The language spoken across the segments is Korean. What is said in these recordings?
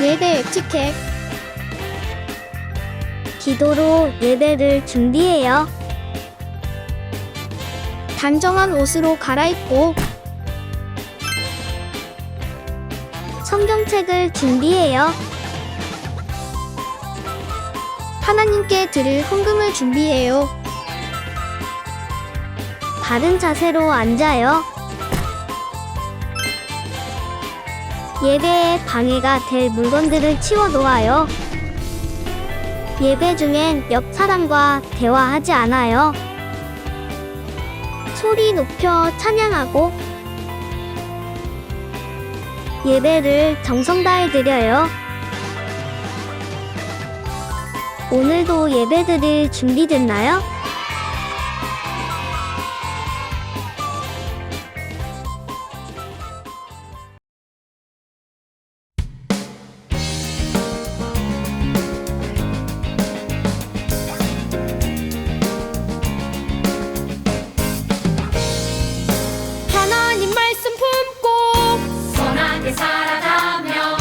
예배 에티켓. 기도로 예배를 준비해요. 단정한 옷으로 갈아입고 성경책을 준비해요. 하나님께 드릴 헌금을 준비해요. 바른 자세로 앉아요. 예배에 방해가 될 물건들을 치워 놓아요. 예배 중엔 옆 사람과 대화하지 않아요. 소리 높여 찬양하고 예배를 정성 다해 드려요. 오늘도 예배드릴 준비됐나요? 하나님 말씀 품고 선하게 살아가면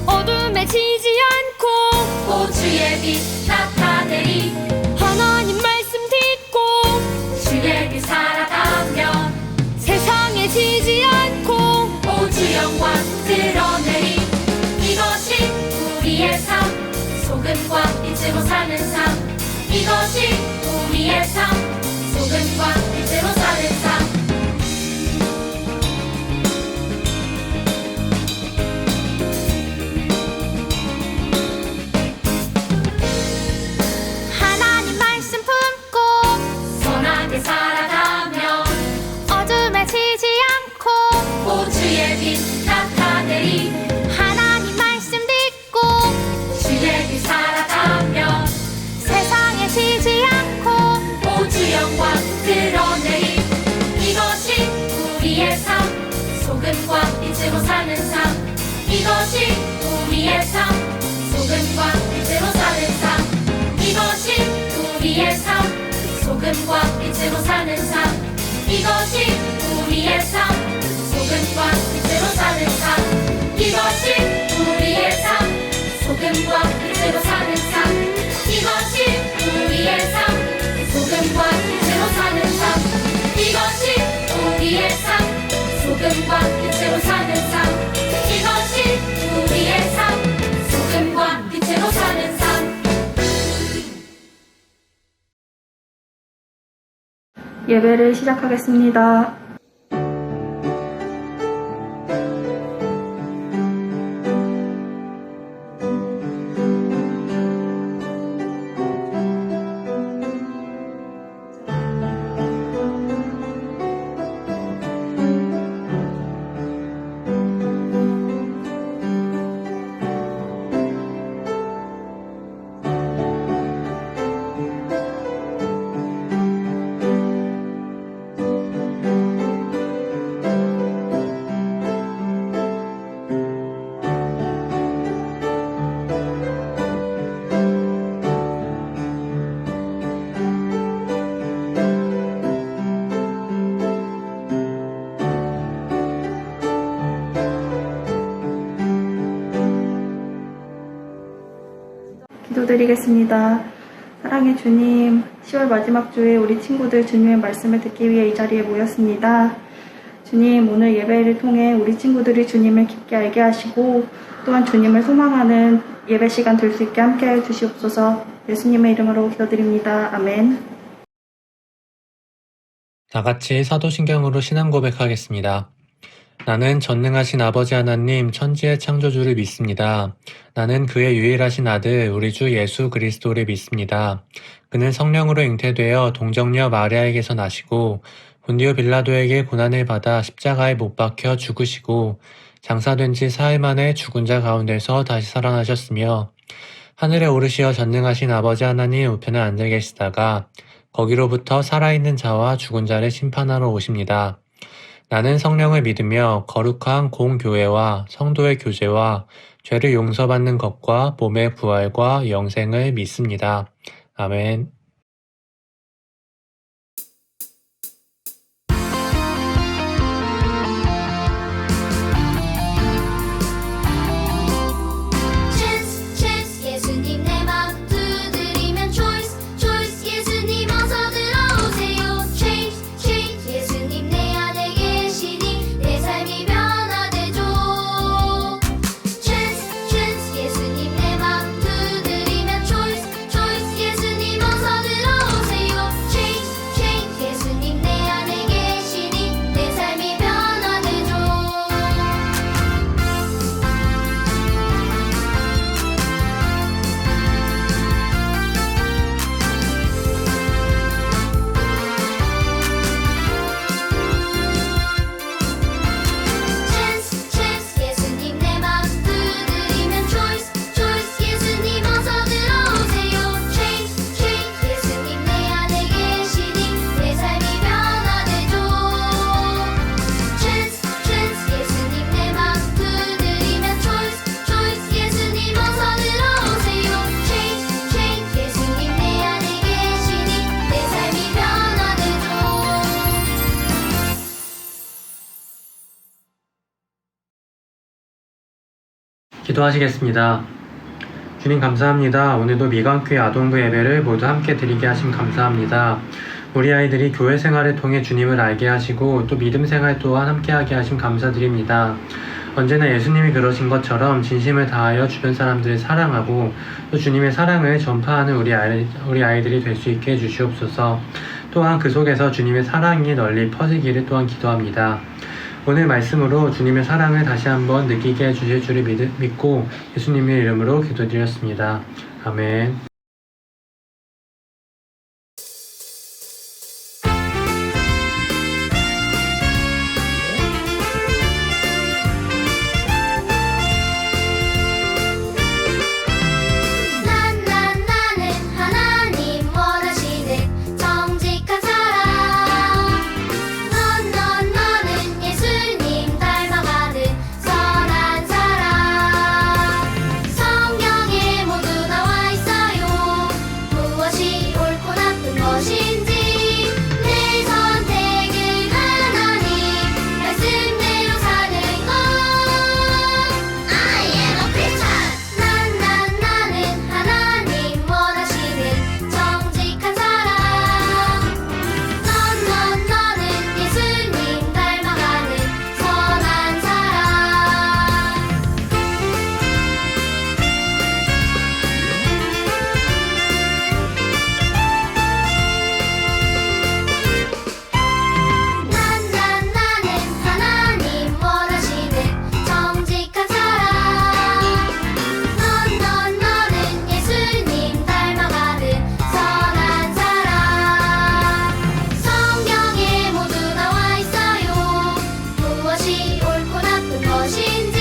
어둠에 지지 않고 호주의 빛 나타내리. 하나님 말씀 듣고 주의 빛 살아가면 세상에 지지 않고 호주 영광 드러내리. 이것이 우리의 삶, 소금과 빛으로 사는 삶. 이것이 우리의 삶, 소금과 빛으로 사는 삶. 하나님 말씀 품고 선하게 살아가면 어둠에 지지 않고 호주의 빛 나타내리. 하나님 말씀 듣고 주의 빛 살아가면 세상에 지지 않고 호주 영광 드러내리. 이것이 우리의 삶, 소금과 빛으로 사는 삶. 이것이 우리의 삶, 소금과 빛으로 사는 삶. 이것이 우리의 삶, 소금과 빛으로 사는 삶. 이것이 우리의 삶, 소금과 빛으로 사는 삶. 이것이 우리의 삶, 소금과 빛으로 사는 삶. 이것이 우리의 삶, 소금과 빛으로 사는 삶. 이것이 우리의 삶, 소금과 빛으로 사는 삶. 이것이 우리의 삶, 소금과 빛으로 사는 삶. 예배를 시작하겠습니다. 기도드리겠습니다. 사랑의 주님, 10월 마지막 주에 우리 친구들 주님의 말씀을 듣기 위해 이 자리에 모였습니다. 주님, 오늘 예배를 통해 우리 친구들이 주님을 깊게 알게 하시고 또한 주님을 소망하는 예배 시간 될 수 있게 함께해 주시옵소서. 예수님의 이름으로 기도드립니다. 아멘. 다 같이 사도신경으로 신앙 고백하겠습니다. 나는 전능하신 아버지 하나님 천지의 창조주를 믿습니다. 나는 그의 유일하신 아들 우리 주 예수 그리스도를 믿습니다. 그는 성령으로 잉태되어 동정녀 마리아에게서 나시고 본디오 빌라도에게 고난을 받아 십자가에 못 박혀 죽으시고 장사된 지 사흘 만에 죽은 자 가운데서 다시 살아나셨으며 하늘에 오르시어 전능하신 아버지 하나님 우편에 앉아 계시다가 거기로부터 살아있는 자와 죽은 자를 심판하러 오십니다. 나는 성령을 믿으며 거룩한 공교회와 성도의 교제와 죄를 용서받는 것과 몸의 부활과 영생을 믿습니다. 아멘. 기도하시겠습니다. 주님 감사합니다. 오늘도 미강교회 아동부 예배를 모두 함께 드리게 하심 감사합니다. 우리 아이들이 교회 생활을 통해 주님을 알게 하시고 또 믿음 생활 또한 함께하게 하심 감사드립니다. 언제나 예수님이 그러신 것처럼 진심을 다하여 주변 사람들을 사랑하고 또 주님의 사랑을 전파하는 우리 아이들이 될 수 있게 해주시옵소서. 또한 그 속에서 주님의 사랑이 널리 퍼지기를 또한 기도합니다. 오늘 말씀으로 주님의 사랑을 다시 한번 느끼게 해주실 줄을 믿고 예수님의 이름으로 기도드렸습니다. 아멘. 나는 하나님 원하시는 정직한 사람. 너는 예수님 닮아가는 선한 사람. 성경에 모두 나와 있어요. 무엇이 옳고 나쁜 것인지 내 선택은 하나님 말씀대로 사는 것. I am a Christian. 나는 하나님 원하시는 정직한 사람. 너는 예수님 닮아가는 선한 사람. 나는 하나님 원하시는 정직한 사람. 너는 예수님 닮아가는 선한 사람. 성경에 모두 나와 있어요. 무엇이 옳고 나쁜 것인지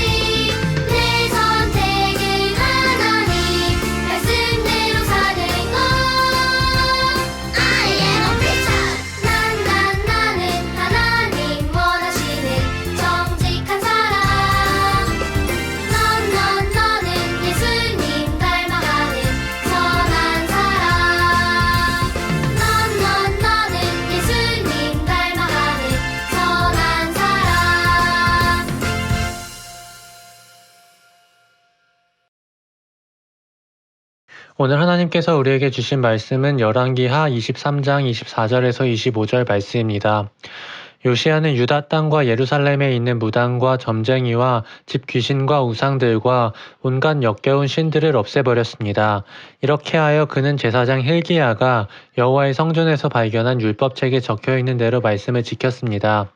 내 선택은 하나님 말씀대로 사는 것. I am a Christian. 나는 하나님 원하시는 정직한 사람. 너는 예수님 닮아가는 선한 사람. 너는 예수님 닮아가는 선한 사람. 오늘 하나님께서 우리에게 주신 말씀은 열왕기하 23장 24절에서 25절 말씀입니다. 요시야는 유다 땅과 예루살렘에 있는 무당과 점쟁이와 집 귀신과 우상들과 온갖 역겨운 신들을 없애버렸습니다. 이렇게 하여 그는 제사장 hil기야가 여호와의 성전에서 발견한 율법책에 적혀있는 대로 말씀을 지켰습니다.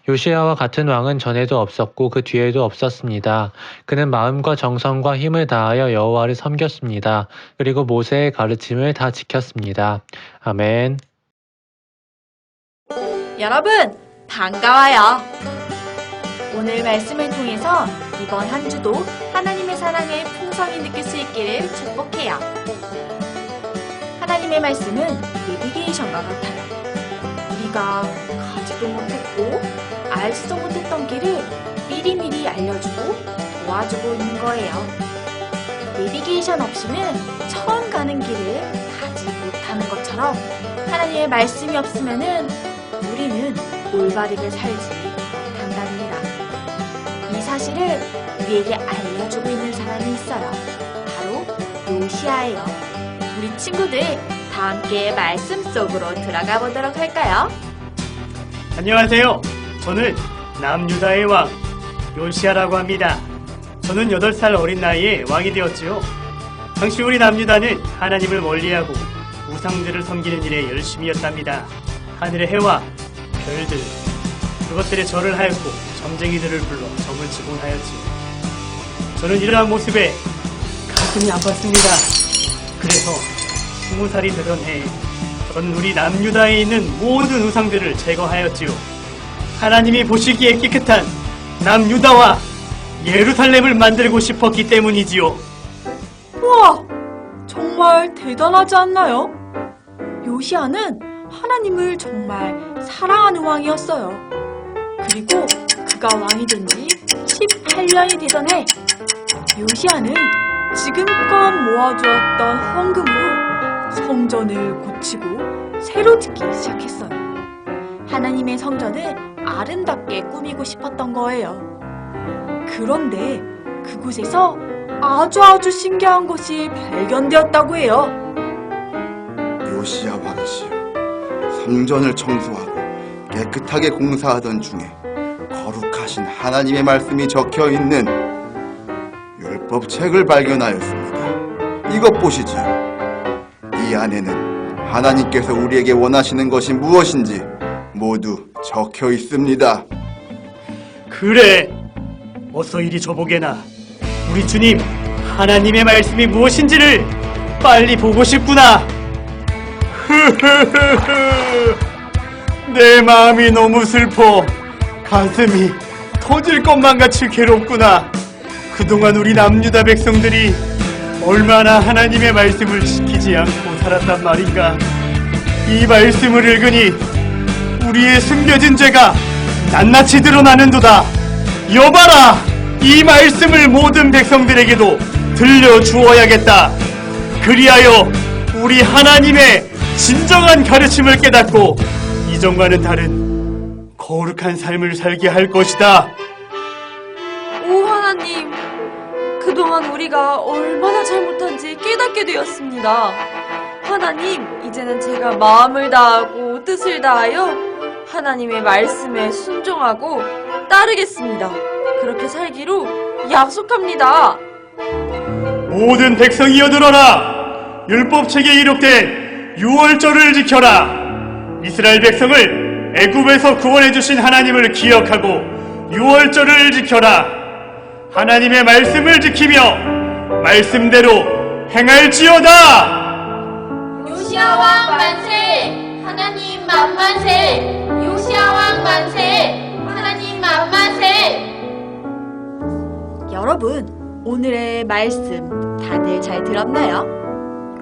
요시야와 같은 왕은 전에도 없었고 그 뒤에도 없었습니다. 그는 마음과 정성과 힘을 다하여 여호와를 섬겼습니다. 그리고 모세의 가르침을 다 지켰습니다. 아멘. 여러분, 반가워요. 오늘 말씀을 통해서 이번 한 주도 하나님의 사랑을 풍성히 느낄 수 있기를 축복해요. 하나님의 말씀은 내비게이션과 같아요. 우리가 가지도 못했고 알지도 못했던 길을 미리미리 알려주고 도와주고 있는 거예요. 내비게이션 없이는 처음 가는 길을 가지 못하는 것처럼 하나님의 말씀이 없으면은 우리는 올바르게 살지 못한답니다. 이 사실을 우리에게 알려주고 있는 사람이 있어요. 바로 요시야예요. 우리 친구들 다 함께 말씀 속으로 들어가 보도록 할까요? 안녕하세요. 저는 남유다의 왕 요시야라고 합니다. 저는 8살 어린 나이에 왕이 되었지요. 당시 우리 남유다는 하나님을 멀리하고 우상들을 섬기는 일에 열심이었답니다. 하늘의 해와 별들, 그것들에 절을 하였고 점쟁이들을 불러 점을 치곤 하였지요. 저는 이러한 모습에 가슴이 아팠습니다. 그래서 20살이 되던 해에 저는 우리 남유다에 있는 모든 우상들을 제거하였지요. 하나님이 보시기에 깨끗한 남유다와 예루살렘을 만들고 싶었기 때문이지요. 우와! 정말 대단하지 않나요? 요시야는 하나님을 정말 사랑하는 왕이었어요. 그리고 그가 왕이 된 지 18년이 되던 해, 요시야는 지금껏 모아주었던 헌금으로 성전을 고치고 새로 짓기 시작했어요. 하나님의 성전을 아름답게 꾸미고 싶었던 거예요. 그런데 그곳에서 아주 신기한 것이 발견되었다고 해요. 요시야 왕이시여, 성전을 청소하고 깨끗하게 공사하던 중에 거룩하신 하나님의 말씀이 적혀 있는 율법책을 발견하였습니다. 이것 보시지요. 이 안에는 하나님께서 우리에게 원하시는 것이 무엇인지 모두 적혀 있습니다. 그래, 어서 이리 줘보게나. 우리 주님 하나님의 말씀이 무엇인지를 빨리 보고 싶구나. 내 마음이 너무 슬퍼. 가슴이 터질 것만 같이 괴롭구나. 그동안 우리 남유다 백성들이 얼마나 하나님의 말씀을 지키지 않고 살았단 말인가. 이 말씀을 읽으니 우리의 숨겨진 죄가 낱낱이 드러나는도다. 여봐라, 이 말씀을 모든 백성들에게도 들려주어야겠다. 그리하여 우리 하나님의 진정한 가르침을 깨닫고 이전과는 다른 거룩한 삶을 살게 할 것이다. 오 하나님, 그동안 우리가 얼마나 잘못한지 깨닫게 되었습니다. 하나님, 이제는 제가 마음을 다하고 뜻을 다하여 하나님의 말씀에 순종하고 따르겠습니다. 그렇게 살기로 약속합니다. 모든 백성이여 들어라. 율법책에 기록된 유월절을 지켜라. 이스라엘 백성을 애굽에서 구원해 주신 하나님을 기억하고 유월절을 지켜라. 하나님의 말씀을 지키며 말씀대로 행할지어다. 요시야 왕 만세! 하나님 만만세! 요시야 왕 만세! 하나님 만만세! 여러분, 오늘의 말씀 다들 잘 들었나요?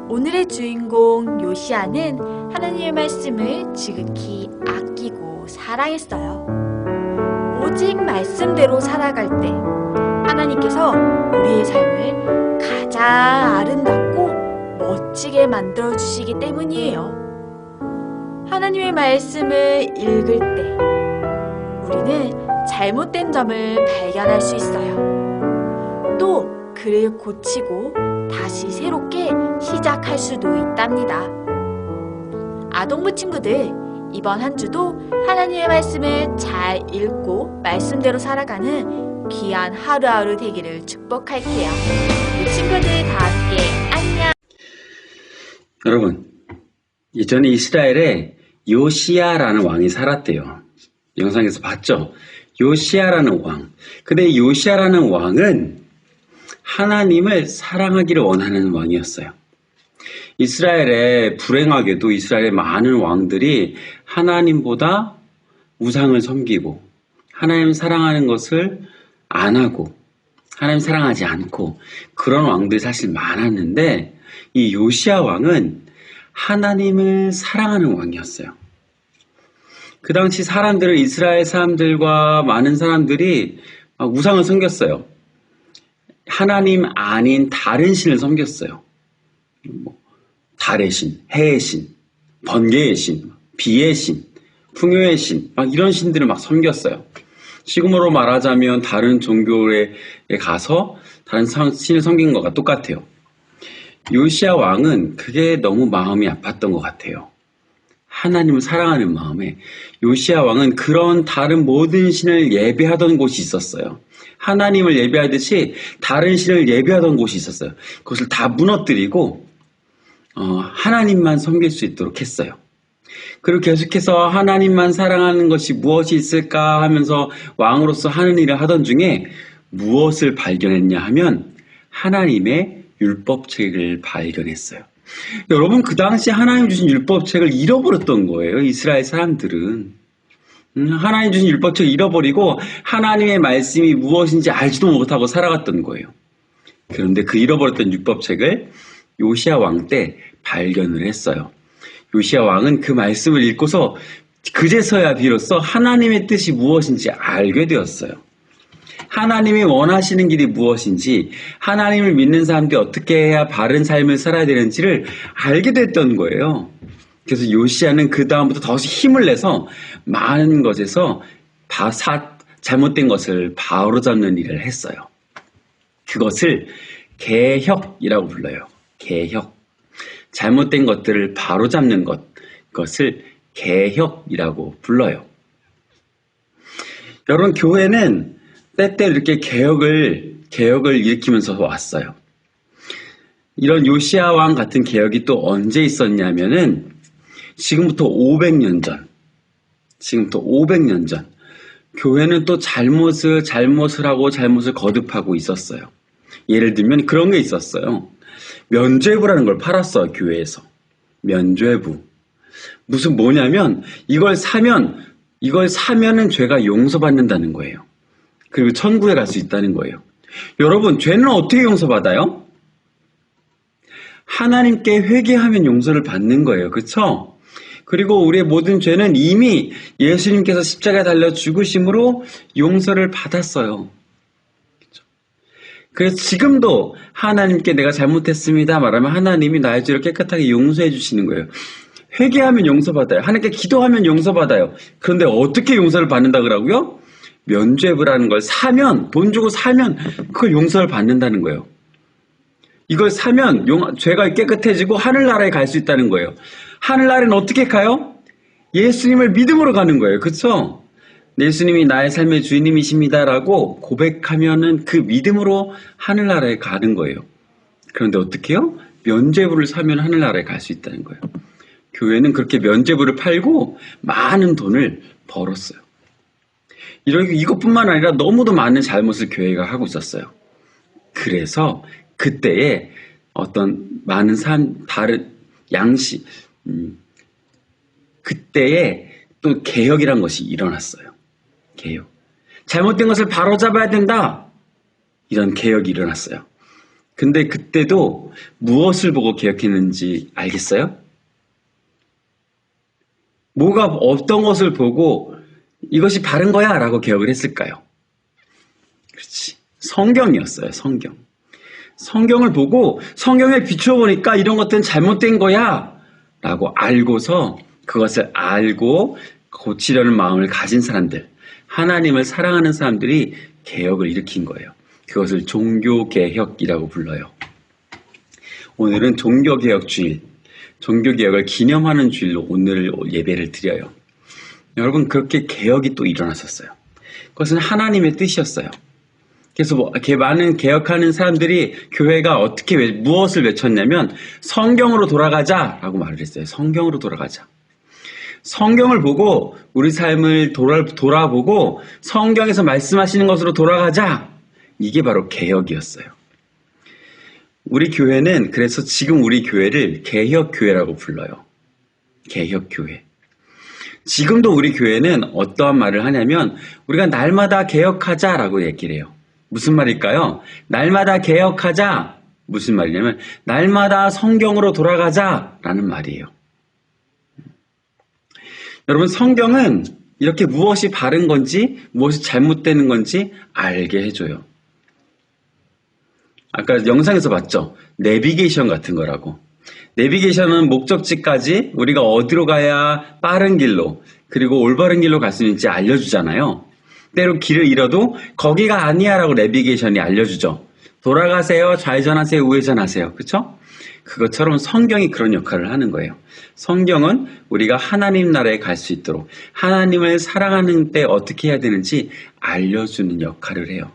오늘의 주인공 요시야는 하나님의 말씀을 지극히 아끼고 사랑했어요. 오직 말씀대로 살아갈 때 하나님께서 우리의 삶을 가장 아름답고 멋지게 만들어 주시기 때문이에요. 하나님의 말씀을 읽을 때 우리는 잘못된 점을 발견할 수 있어요. 또 그를 고치고 다시 새롭게 시작할 수도 있답니다. 아동부 친구들, 이번 한 주도 하나님의 말씀을 잘 읽고 말씀대로 살아가는 귀한 하루하루 되기를 축복할게요. 우리 친구들 다 함께 안녕. 여러분, 예전에 이스라엘에 요시야라는 왕이 살았대요. 영상에서 봤죠? 요시야라는 왕. 근데 이 요시야라는 왕은 하나님을 사랑하기를 원하는 왕이었어요. 이스라엘에 불행하게도 이스라엘의 많은 왕들이 하나님보다 우상을 섬기고 하나님 사랑하는 것을 안 하고 하나님 사랑하지 않고 그런 왕들이 사실 많았는데 이 요시야 왕은 하나님을 사랑하는 왕이었어요. 그 당시 사람들은 이스라엘 사람들과 많은 사람들이 우상을 섬겼어요. 하나님 아닌 다른 신을 섬겼어요. 달의 신, 해의 신, 번개의 신, 비의 신, 풍요의 신, 막 이런 신들을 막 섬겼어요. 지금으로 말하자면 다른 종교에 가서 다른 신을 섬긴 것과 똑같아요. 요시야 왕은 그게 너무 마음이 아팠던 것 같아요. 하나님을 사랑하는 마음에 요시야 왕은 그런 다른 모든 신을 예배하던 곳이 있었어요. 하나님을 예배하듯이 다른 신을 예배하던 곳이 있었어요. 그것을 다 무너뜨리고 하나님만 섬길 수 있도록 했어요. 그리고 계속해서 하나님만 사랑하는 것이 무엇이 있을까 하면서 왕으로서 하는 일을 하던 중에 무엇을 발견했냐 하면 하나님의 율법책을 발견했어요. 여러분, 그 당시 하나님 주신 율법책을 잃어버렸던 거예요. 이스라엘 사람들은. 하나님 주신 율법책을 잃어버리고 하나님의 말씀이 무엇인지 알지도 못하고 살아갔던 거예요. 그런데 그 잃어버렸던 율법책을 요시야 왕 때 발견을 했어요. 요시야 왕은 그 말씀을 읽고서 그제서야 비로소 하나님의 뜻이 무엇인지 알게 되었어요. 하나님이 원하시는 길이 무엇인지, 하나님을 믿는 사람들이 어떻게 해야 바른 삶을 살아야 되는지를 알게 됐던 거예요. 그래서 요시야는 그 다음부터 더 힘을 내서 많은 것에서 잘못된 것을 바로잡는 일을 했어요. 그것을 개혁이라고 불러요. 개혁. 잘못된 것들을 바로잡는 것, 그것을 개혁이라고 불러요. 여러분, 교회는 때때로 이렇게 개혁을 일으키면서 왔어요. 이런 요시야 왕 같은 개혁이 또 언제 있었냐면은 지금부터 500년 전, 교회는 또 잘못을 하고 잘못을 거듭하고 있었어요. 예를 들면 그런 게 있었어요. 면죄부라는 걸 팔았어요, 교회에서. 면죄부. 무슨 뭐냐면 이걸 사면은 죄가 용서받는다는 거예요. 그리고 천국에 갈 수 있다는 거예요. 여러분, 죄는 어떻게 용서받아요? 하나님께 회개하면 용서를 받는 거예요. 그렇죠? 그리고 우리의 모든 죄는 이미 예수님께서 십자가에 달려 죽으심으로 용서를 받았어요. 그렇죠? 그래서 지금도 하나님께 내가 잘못했습니다 말하면 하나님이 나의 죄를 깨끗하게 용서해 주시는 거예요. 회개하면 용서받아요. 하나님께 기도하면 용서받아요. 그런데 어떻게 용서를 받는다 그러고요? 면죄부라는 걸 사면, 돈 주고 사면 그걸 용서를 받는다는 거예요. 이걸 사면 죄가 깨끗해지고 하늘나라에 갈 수 있다는 거예요. 하늘나라는 어떻게 가요? 예수님을 믿음으로 가는 거예요. 그렇죠? 예수님이 나의 삶의 주인님이십니다라고 고백하면은 그 믿음으로 하늘나라에 가는 거예요. 그런데 어떻게 해요? 면죄부를 사면 하늘나라에 갈 수 있다는 거예요. 교회는 그렇게 면죄부를 팔고 많은 돈을 벌었어요. 이것뿐만 아니라 너무도 많은 잘못을 교회가 하고 있었어요. 그래서 그때에 어떤 많은 그때에 또 개혁이란 것이 일어났어요. 개혁. 잘못된 것을 바로잡아야 된다. 이런 개혁이 일어났어요. 근데 그때도 무엇을 보고 개혁했는지 알겠어요? 어떤 것을 보고 이것이 바른 거야 라고 개혁을 했을까요? 그렇지. 성경이었어요. 성경을 보고 성경에 비춰보니까 이런 것들은 잘못된 거야 라고 알고서 그것을 알고 고치려는 마음을 가진 사람들, 하나님을 사랑하는 사람들이 개혁을 일으킨 거예요. 그것을 종교개혁이라고 불러요. 오늘은 종교개혁 주일, 종교개혁을 기념하는 주일로 오늘 예배를 드려요. 여러분, 그렇게 개혁이 또 일어났었어요. 그것은 하나님의 뜻이었어요. 그래서 이렇게 많은 개혁하는 사람들이 교회가 무엇을 외쳤냐면 성경으로 돌아가자라고 말을 했어요. 성경으로 돌아가자. 성경을 보고 우리 삶을 돌아보고 성경에서 말씀하시는 것으로 돌아가자. 이게 바로 개혁이었어요. 우리 교회는 그래서 지금 우리 교회를 개혁교회라고 불러요. 개혁교회. 지금도 우리 교회는 어떠한 말을 하냐면 우리가 날마다 개혁하자라고 얘기를 해요. 무슨 말일까요? 날마다 개혁하자. 무슨 말이냐면 날마다 성경으로 돌아가자라는 말이에요. 여러분, 성경은 이렇게 무엇이 바른 건지 무엇이 잘못되는 건지 알게 해줘요. 아까 영상에서 봤죠? 내비게이션 같은 거라고. 내비게이션은 목적지까지 우리가 어디로 가야 빠른 길로 그리고 올바른 길로 갈 수 있는지 알려주잖아요. 때로 길을 잃어도 거기가 아니야 라고 내비게이션이 알려주죠. 돌아가세요, 좌회전하세요, 우회전하세요. 그렇죠? 그것처럼 성경이 그런 역할을 하는 거예요. 성경은 우리가 하나님 나라에 갈 수 있도록 하나님을 사랑하는 때 어떻게 해야 되는지 알려주는 역할을 해요.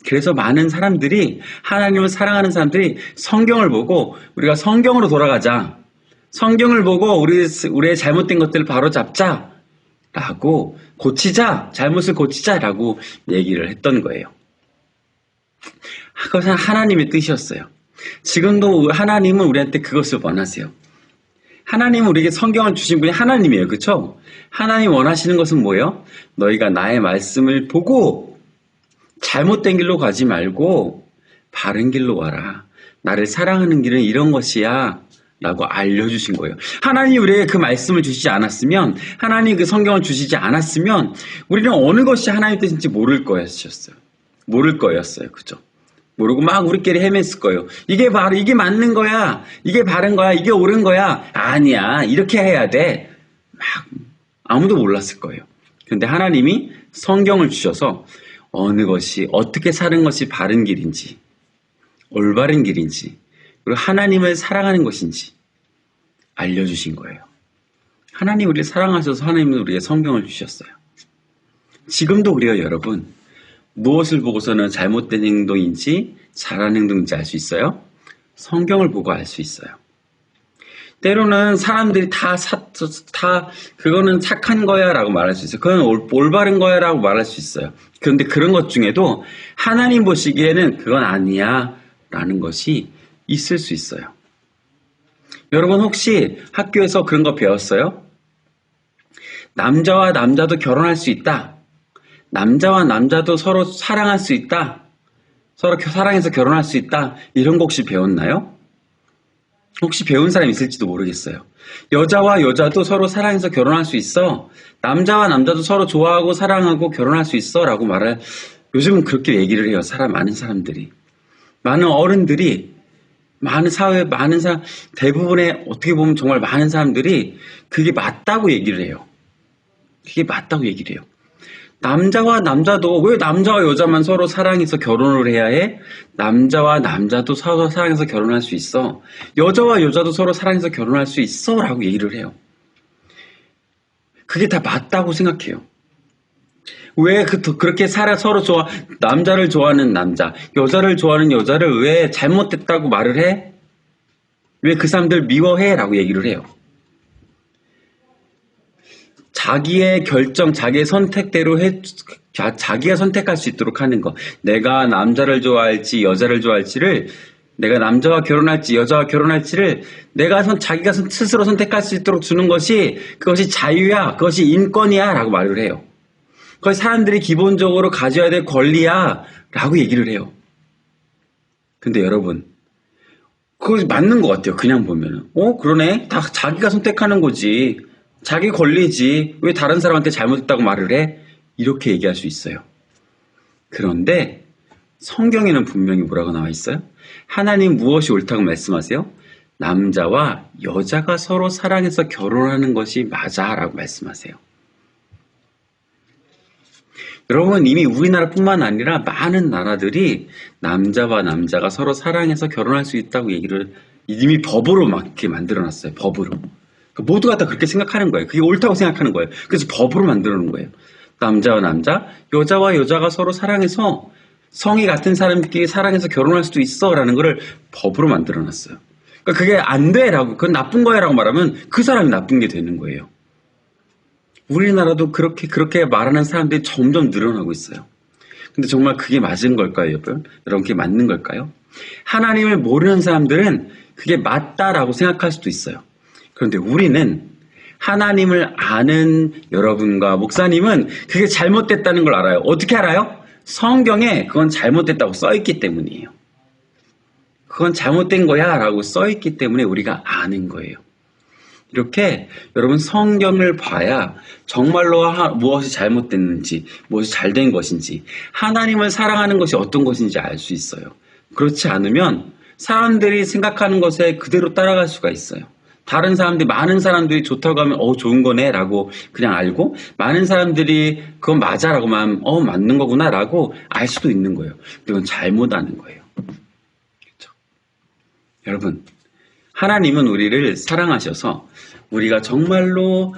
그래서 많은 사람들이, 하나님을 사랑하는 사람들이 성경을 보고 우리가 성경으로 돌아가자, 성경을 보고 우리의 잘못된 것들을 바로잡자 라고, 고치자, 잘못을 고치자라고 얘기를 했던 거예요. 그것은 하나님의 뜻이었어요. 지금도 하나님은 우리한테 그것을 원하세요. 하나님은 우리에게 성경을 주신 분이 하나님이에요. 그렇죠? 하나님 원하시는 것은 뭐예요? 너희가 나의 말씀을 보고 잘못된 길로 가지 말고 바른 길로 와라. 나를 사랑하는 길은 이런 것이야 라고 알려주신 거예요. 하나님이 우리에게 그 말씀을 주시지 않았으면, 하나님이 그 성경을 주시지 않았으면 우리는 어느 것이 하나님의 뜻인지 모를 거였어요. 그죠? 모르고 막 우리끼리 헤맸을 거예요. 이게 맞는 거야. 이게 바른 거야. 이게 옳은 거야. 아니야. 이렇게 해야 돼. 막 아무도 몰랐을 거예요. 그런데 하나님이 성경을 주셔서 어느 것이, 어떻게 사는 것이 바른 길인지 올바른 길인지, 그리고 하나님을 사랑하는 것인지 알려주신 거예요. 하나님 우리를 사랑하셔서 하나님은 우리에게 성경을 주셨어요. 지금도 그래요, 여러분. 무엇을 보고서는 잘못된 행동인지 잘한 행동인지 알 수 있어요? 성경을 보고 알 수 있어요. 때로는 사람들이 다 그거는 착한 거야 라고 말할 수 있어요. 그건 올바른 거야 라고 말할 수 있어요. 그런데 그런 것 중에도 하나님 보시기에는 그건 아니야 라는 것이 있을 수 있어요. 여러분 혹시 학교에서 그런 거 배웠어요? 남자와 남자도 결혼할 수 있다. 남자와 남자도 서로 사랑할 수 있다. 서로 사랑해서 결혼할 수 있다. 이런 거 혹시 배웠나요? 혹시 배운 사람 있을지도 모르겠어요. 여자와 여자도 서로 사랑해서 결혼할 수 있어. 남자와 남자도 서로 좋아하고 사랑하고 결혼할 수 있어 라고 요즘은 그렇게 얘기를 해요. 많은 사람들이. 많은 어른들이, 많은 사회, 많은 사람, 대부분의 어떻게 보면 정말 많은 사람들이 그게 맞다고 얘기를 해요. 그게 맞다고 얘기를 해요. 남자와 남자도 왜 남자와 여자만 서로 사랑해서 결혼을 해야 해? 남자와 남자도 서로 사랑해서 결혼할 수 있어. 여자와 여자도 서로 사랑해서 결혼할 수 있어 라고 얘기를 해요. 그게 다 맞다고 생각해요. 왜 그렇게 서로 남자를 좋아하는 남자, 여자를 좋아하는 여자를 왜 잘못됐다고 말을 해? 왜 그 사람들 미워해? 라고 얘기를 해요. 자기의 결정, 자기의 선택대로 자기가 선택할 수 있도록 하는 거. 내가 남자를 좋아할지 여자를 좋아할지를, 내가 남자와 결혼할지 여자와 결혼할지를 자기가 스스로 선택할 수 있도록 주는 그것이 자유야, 그것이 인권이야 라고 말을 해요. 그것이 사람들이 기본적으로 가져야 될 권리야 라고 얘기를 해요. 근데 여러분, 그것이 맞는 것 같아요. 그냥 보면은. 그러네. 다 자기가 선택하는 거지. 자기 권리지. 왜 다른 사람한테 잘못했다고 말을 해? 이렇게 얘기할 수 있어요. 그런데 성경에는 분명히 뭐라고 나와 있어요? 하나님 무엇이 옳다고 말씀하세요? 남자와 여자가 서로 사랑해서 결혼하는 것이 맞아 라고 말씀하세요. 여러분, 이미 우리나라뿐만 아니라 많은 나라들이 남자와 남자가 서로 사랑해서 결혼할 수 있다고 얘기를 이미 법으로 막 이렇게 만들어놨어요. 법으로. 모두가 다 그렇게 생각하는 거예요. 그게 옳다고 생각하는 거예요. 그래서 법으로 만들어 놓은 거예요. 남자와 남자, 여자와 여자가 서로 사랑해서 성이 같은 사람끼리 사랑해서 결혼할 수도 있어 라는 거를 법으로 만들어 놨어요. 그러니까 그게 안 돼 라고, 그건 나쁜 거야 라고 말하면 그 사람이 나쁜 게 되는 거예요. 우리나라도 그렇게 말하는 사람들이 점점 늘어나고 있어요. 근데 정말 그게 맞은 걸까요, 여러분? 여러분, 그게 맞는 걸까요? 하나님을 모르는 사람들은 그게 맞다라고 생각할 수도 있어요. 그런데 우리는 하나님을 아는 여러분과 목사님은 그게 잘못됐다는 걸 알아요. 어떻게 알아요? 성경에 그건 잘못됐다고 써있기 때문이에요. 그건 잘못된 거야 라고 써있기 때문에 우리가 아는 거예요. 이렇게 여러분 성경을 봐야 정말로 무엇이 잘못됐는지, 무엇이 잘된 것인지, 하나님을 사랑하는 것이 어떤 것인지 알 수 있어요. 그렇지 않으면 사람들이 생각하는 것에 그대로 따라갈 수가 있어요. 많은 사람들이 좋다고 하면 좋은 거네 라고 그냥 알고, 많은 사람들이 그건 맞아 라고 하면 맞는 거구나 라고 알 수도 있는 거예요. 그건 잘못 아는 거예요. 그렇죠? 여러분, 하나님은 우리를 사랑하셔서 우리가 정말로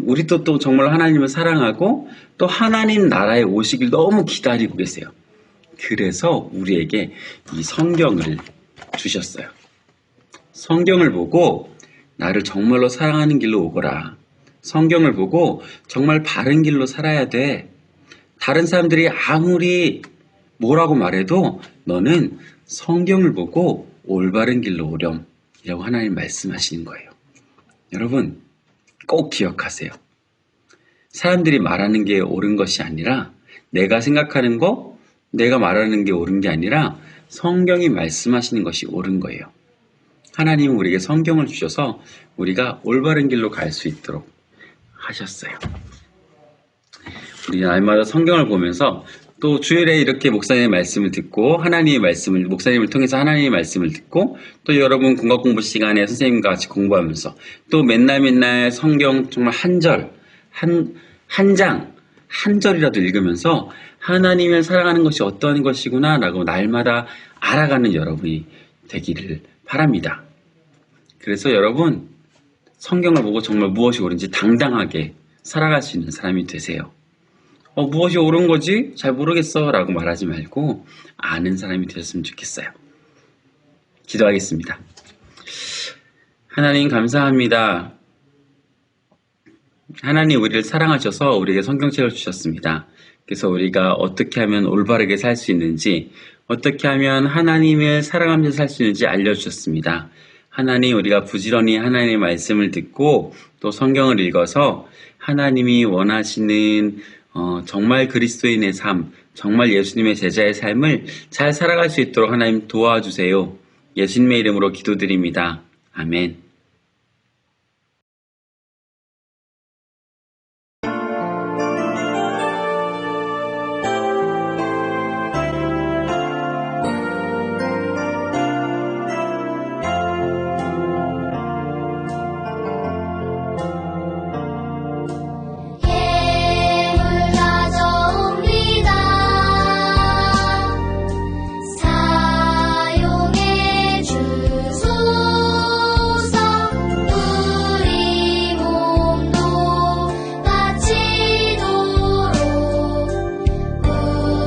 우리도 또 정말로 하나님을 사랑하고 또 하나님 나라에 오시길 너무 기다리고 계세요. 그래서 우리에게 이 성경을 주셨어요. 성경을 보고 나를 정말로 사랑하는 길로 오거라. 성경을 보고 정말 바른 길로 살아야 돼. 다른 사람들이 아무리 뭐라고 말해도 너는 성경을 보고 올바른 길로 오렴. 이라고 하나님 말씀하시는 거예요. 여러분, 꼭 기억하세요. 사람들이 말하는 게 옳은 것이 아니라, 내가 생각하는 거, 내가 말하는 게 옳은 게 아니라 성경이 말씀하시는 것이 옳은 거예요. 하나님은 우리에게 성경을 주셔서 우리가 올바른 길로 갈 수 있도록 하셨어요. 우리 날마다 성경을 보면서 또 주일에 이렇게 목사님의 말씀을 듣고 목사님을 통해서 하나님의 말씀을 듣고, 또 여러분 군각 공부 시간에 선생님과 같이 공부하면서 또 맨날 성경 정말 한 절, 한 장, 한 절이라도 읽으면서 하나님을 사랑하는 것이 어떤 것이구나 라고 날마다 알아가는 여러분이 되기를 바랍니다. 그래서 여러분, 성경을 보고 정말 무엇이 옳은지 당당하게 살아갈 수 있는 사람이 되세요. 무엇이 옳은 거지? 잘 모르겠어 라고 말하지 말고 아는 사람이 되셨으면 좋겠어요. 기도하겠습니다. 하나님 감사합니다. 하나님 우리를 사랑하셔서 우리에게 성경책을 주셨습니다. 그래서 우리가 어떻게 하면 올바르게 살 수 있는지, 어떻게 하면 하나님을 사랑하면서 살 수 있는지 알려주셨습니다. 하나님, 우리가 부지런히 하나님의 말씀을 듣고 또 성경을 읽어서 하나님이 원하시는 정말 그리스도인의 삶, 정말 예수님의 제자의 삶을 잘 살아갈 수 있도록 하나님 도와주세요. 예수님의 이름으로 기도드립니다. 아멘. 예물 가져옵니다. 사용해 주소서. 우리 몸도 바치도록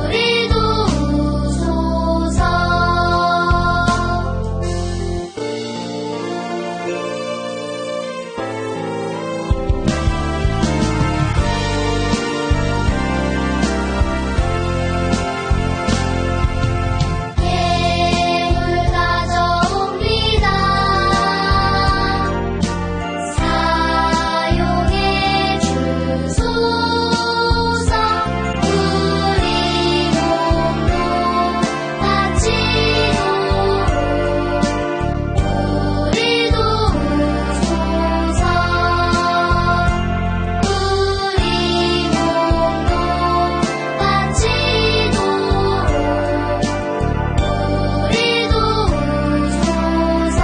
우리 도우소서. 예물 가져옵니다. 사용해 주소서. 우리 몸도 바치도록 우리 도우소서. 우리 몸도 바치도록 우리 도우소서.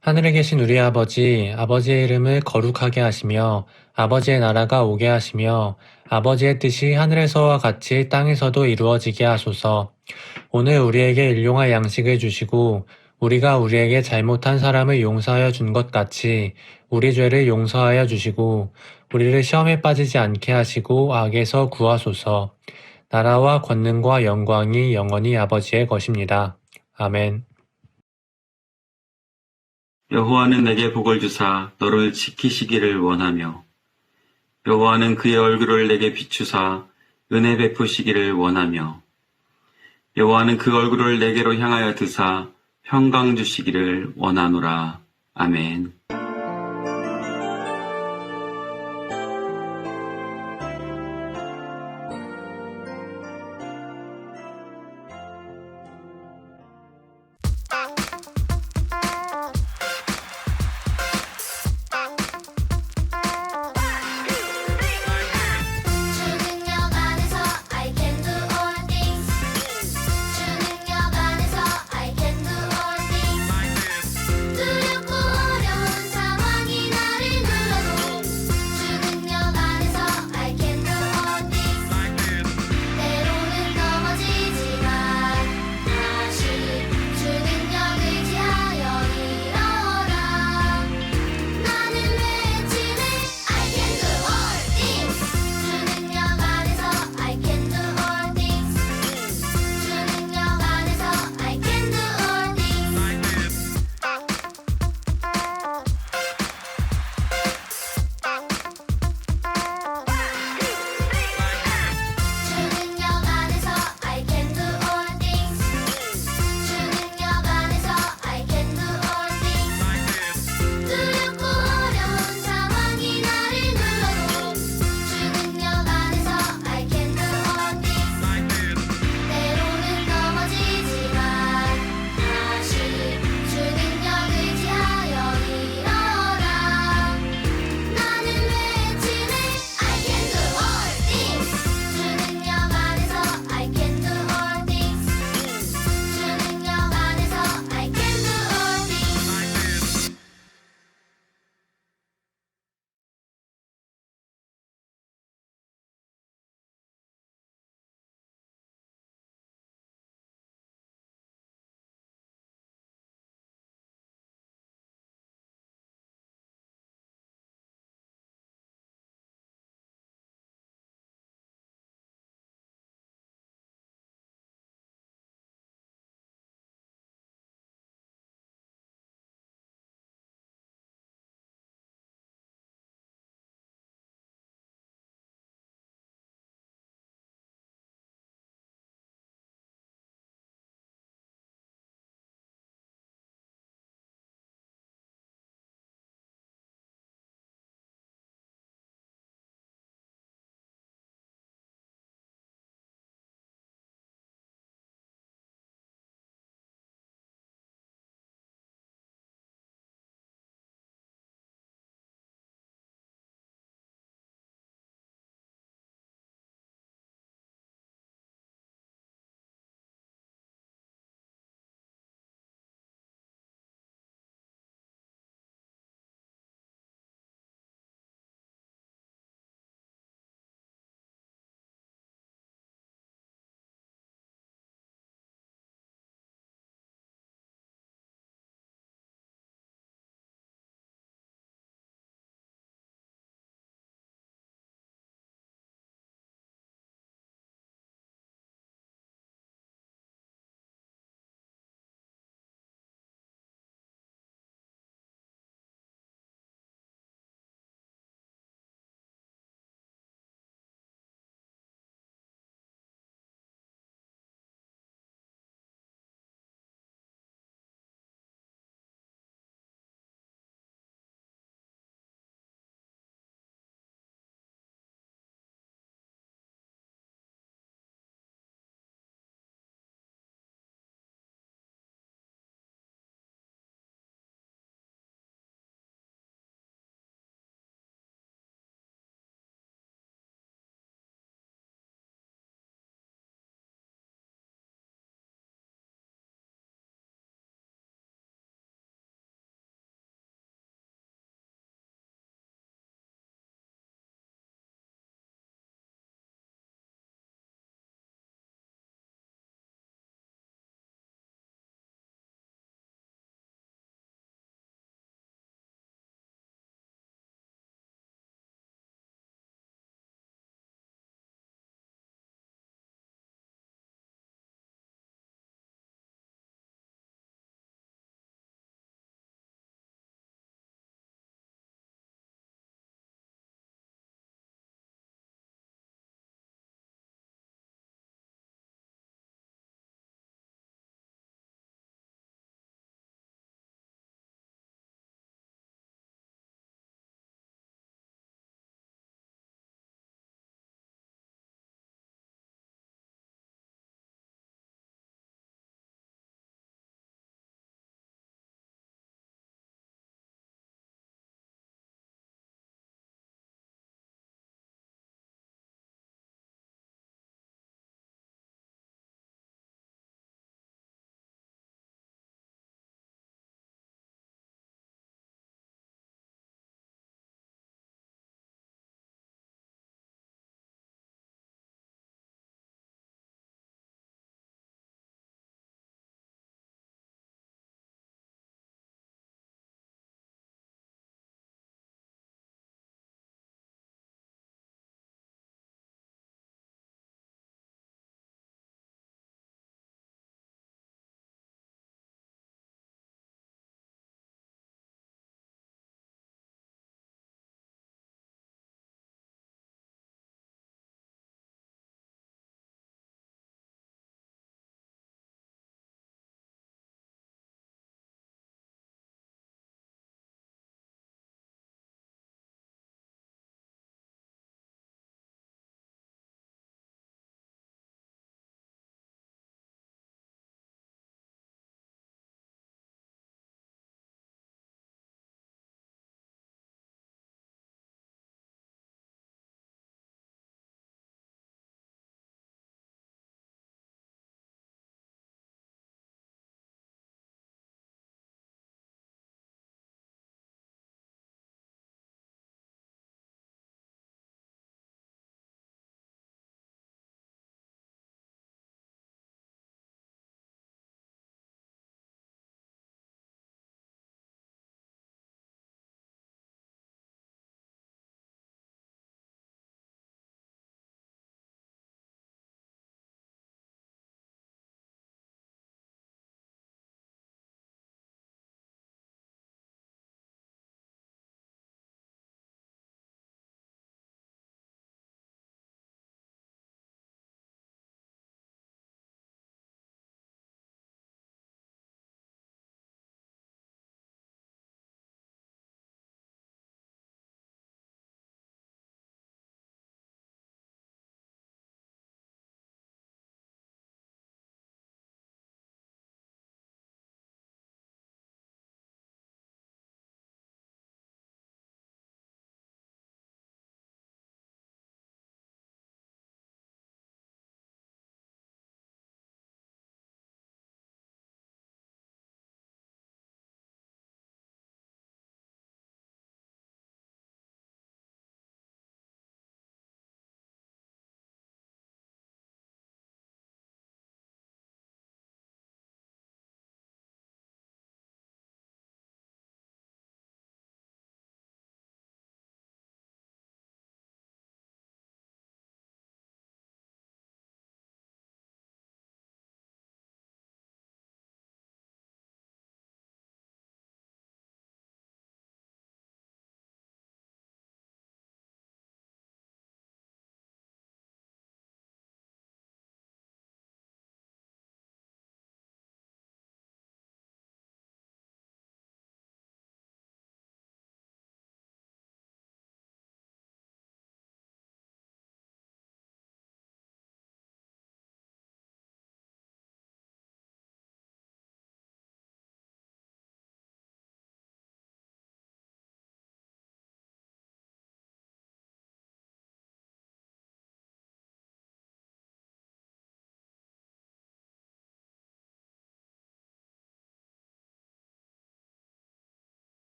하늘에 계신 우리 아버지, 아버지의 이름을 거룩하게 하시며 아버지의 나라가 오게 하시며 아버지의 뜻이 하늘에서와 같이 땅에서도 이루어지게 하소서. 오늘 우리에게 일용할 양식을 주시고 우리가 우리에게 잘못한 사람을 용서하여 준 것 같이 우리 죄를 용서하여 주시고 우리를 시험에 빠지지 않게 하시고 악에서 구하소서. 나라와 권능과 영광이 영원히 아버지의 것입니다. 아멘. 여호와는 내게 복을 주사 너를 지키시기를 원하며 여호와는 그의 얼굴을 내게 비추사 은혜 베푸시기를 원하며 여호와는 그 얼굴을 내게로 향하여 드사 평강 주시기를 원하노라. 아멘.